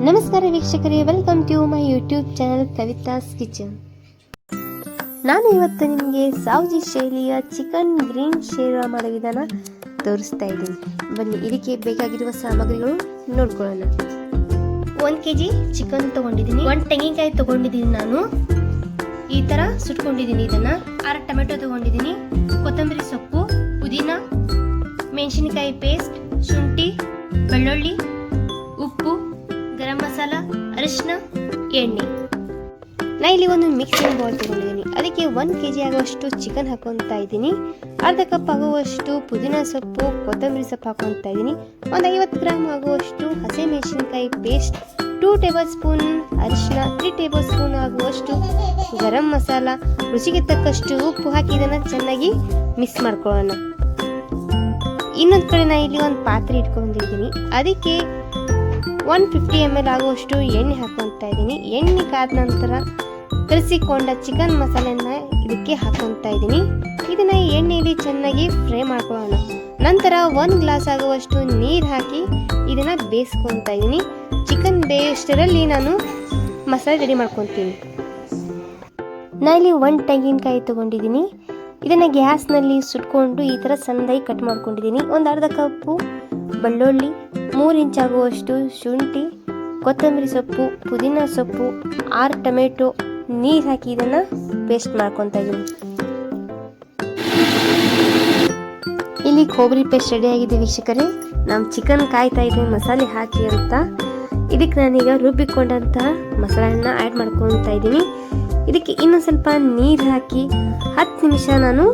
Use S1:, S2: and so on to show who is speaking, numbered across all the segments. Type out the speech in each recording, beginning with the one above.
S1: ನಮಸ್ಕಾರ ವೀಕ್ಷಕರೇ, welcome to my YouTube channel Kavita's kitchen. ನಾನು ಇವತ್ತು ನಿಮಗೆ ಸೌಜಿ ಶೈಲಿಯ ಚಿಕನ್ ಗ್ರೀನ್ ಶೇರ್ವಾ ಮಾಡೋ ವಿಧಾನ ತೋರಿಸ್ತಾ ಇದ್ದೀನಿ. ಬನ್ನಿ, ಇದಕ್ಕೆ ಬೇಕಾಗಿರುವ ಸಾಮಗ್ರಿಗಳು ನೋಡ್ಕೊಳ್ಳೋಣ. 1 kg ಚಿಕನ್ ತಗೊಂಡಿದ್ದೀನಿ, 1 ತೆಂಗಿನಕಾಯಿ ತಗೊಂಡಿದ್ದೀನಿ. ನಾನು ಈ ತರ ಸುಟ್ಕೊಂಡಿದ್ದೀನಿ. ಇದನ್ನ 6 ಟೊಮೆಟೊ ತಗೊಂಡಿದ್ದೀನಿ, ಕೊತ್ತಂಬರಿ ಸೊಪ್ಪು, ಪುದೀನ, ಮೆಣಸಿನಕಾಯಿ ಪೇಸ್ಟ್, ಶುಂಠಿ, ಬೆಳ್ಳುಳ್ಳಿ, ಉಪ್ಪು, ಗರಂ ಮಸಾಲ, ಅರಿಶಿನ, ಎಣ್ಣೆ. ನಾ ಇಲ್ಲಿ ಒಂದು ಮಿಕ್ಸಿಂಗ್ ಬೌಲ್ ತಗೊಂಡಿದ್ದೀನಿ. ಅದಕ್ಕೆ 1 kg ಆಗುವಷ್ಟು ಚಿಕನ್ ಹಾಕೊತಾ ಇದ್ದೀನಿ. ಅರ್ಧ ಕಪ್ ಆಗುವಷ್ಟು ಪುದೀನ ಸೊಪ್ಪು, ಕೊತ್ತಂಬರಿ ಸೊಪ್ಪು ಹಾಕೊತಾ ಇದ್ದೀನಿ. ಒಂದು 50 ಗ್ರಾಮ್ ಆಗುವಷ್ಟು ಹಸಿ ಮೆಣಸಿನಕಾಯಿ ಪೇಸ್ಟ್, 2 ಟೇಬಲ್ ಸ್ಪೂನ್ ಅರಿಶಿನ, 3 ಟೇಬಲ್ ಸ್ಪೂನ್ ಆಗುವಷ್ಟು ಗರಂ ಮಸಾಲ, ರುಚಿಗೆ ತಕ್ಕಷ್ಟು ಉಪ್ಪು ಹಾಕಿ ಇದನ್ನು ಚೆನ್ನಾಗಿ ಮಿಕ್ಸ್ ಮಾಡ್ಕೊಳ್ಳೋಣ. ಇನ್ನೊಂದು ಕಡೆ ನಾ ಇಲ್ಲಿ ಒಂದು ಪಾತ್ರೆ ಇಟ್ಕೊಂಡಿದ್ದೀನಿ. ಅದಕ್ಕೆ 150 ml ಆಗುವಷ್ಟು ಎಣ್ಣೆ ಹಾಕೊತಾ ಇದ್ದೀನಿ. ಎಣ್ಣೆ ಕಾದ ನಂತರ ಕಲಸಿಕೊಂಡ ಚಿಕನ್ ಮಸಾಲೆನ ಇದಕ್ಕೆ ಹಾಕೊತಾ ಇದ್ದೀನಿ. ಇದನ್ನ ಎಣ್ಣೆಯಲ್ಲಿ ಚೆನ್ನಾಗಿ ಫ್ರೈ ಮಾಡ್ಕೊಳ್ಳೋಣ. ನಂತರ 1 ಗ್ಲಾಸ್ ಆಗುವಷ್ಟು ನೀರು ಹಾಕಿ ಇದನ್ನ ಬೇಯಿಸ್ಕೊತಾ ಇದ್ದೀನಿ. ಚಿಕನ್ ಬೇಯಿಸೋದ್ರಲ್ಲಿ ನಾನು ಮಸಾಲೆ ರೆಡಿ ಮಾಡ್ಕೊತೀನಿ. ನಾ ಇಲ್ಲಿ 1 ತೆಂಗಿನಕಾಯಿ ತಗೊಂಡಿದ್ದೀನಿ. ಇದನ್ನ ಗ್ಯಾಸ್ನಲ್ಲಿ ಸುಟ್ಕೊಂಡು ಈ ಥರ ಸಣ್ಣದಾಗಿ ಕಟ್ ಮಾಡ್ಕೊಂಡಿದ್ದೀನಿ. ಒಂದು ಅರ್ಧ ಕಪ್ಪು ಬೆಳ್ಳುಳ್ಳಿ, 3 ಇಂಚ್ ಆಗುವಷ್ಟು ಶುಂಠಿ, ಕೊತ್ತಂಬರಿ ಸೊಪ್ಪು, ಪುದೀನ ಸೊಪ್ಪು, 6 ಟೊಮೆಟೊ, ನೀರು ಹಾಕಿ ಇದನ್ನು ಪೇಸ್ಟ್ ಮಾಡ್ಕೊತಾ ಇದ್ದೀನಿ. ಇಲ್ಲಿ ಕೊಬ್ಬರಿ ಪೇಸ್ಟ್ ರೆಡಿ ಆಗಿದೆ ವೀಕ್ಷಕರೇ. ನಮ್ಮ ಚಿಕನ್ ಕಾಯ್ತಾ ಇದ್ದೀನಿ ಮಸಾಲೆ ಹಾಕಿ ಅಂತ. ಇದಕ್ಕೆ ನಾನೀಗ ರುಬ್ಬಿಕೊಂಡಂತಹ ಮಸಾಲೆನ ಆ್ಯಡ್ ಮಾಡ್ಕೊತಾ ಇದ್ದೀನಿ. ಇದಕ್ಕೆ ಇನ್ನೂ ಸ್ವಲ್ಪ ನೀರು ಹಾಕಿ 10 ನಿಮಿಷ ನಾನು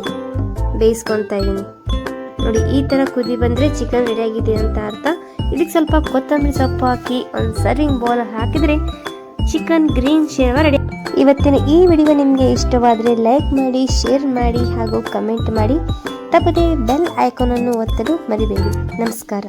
S1: ಬೇಯಿಸ್ಕೊತಾ ಇದ್ದೀನಿ. ನೋಡಿ, ಈ ಥರ ಕುದಿ ಬಂದರೆ ಚಿಕನ್ ರೆಡಿ ಆಗಿದೆ ಅಂತ ಅರ್ಥ. ಇದಕ್ಕೆ ಸ್ವಲ್ಪ ಕೊತ್ತಂಬರಿ ಸೊಪ್ಪು ಹಾಕಿ ಒಂದು ಸರ್ವಿಂಗ್ ಬೌಲ್ ಹಾಕಿದರೆ ಚಿಕನ್ ಗ್ರೀನ್ ಶೇರ್ವಾ ರೆಡಿ. ಇವತ್ತಿನ ಈ ವಿಡಿಯೋ ನಿಮಗೆ ಇಷ್ಟವಾದರೆ ಲೈಕ್ ಮಾಡಿ, ಶೇರ್ ಮಾಡಿ ಹಾಗೂ ಕಮೆಂಟ್ ಮಾಡಿ. ತಪ್ಪದೆ ಬೆಲ್ ಐಕಾನ್ ಅನ್ನು ಒತ್ತಲು ಮರಿಬೇಡಿ. ನಮಸ್ಕಾರ.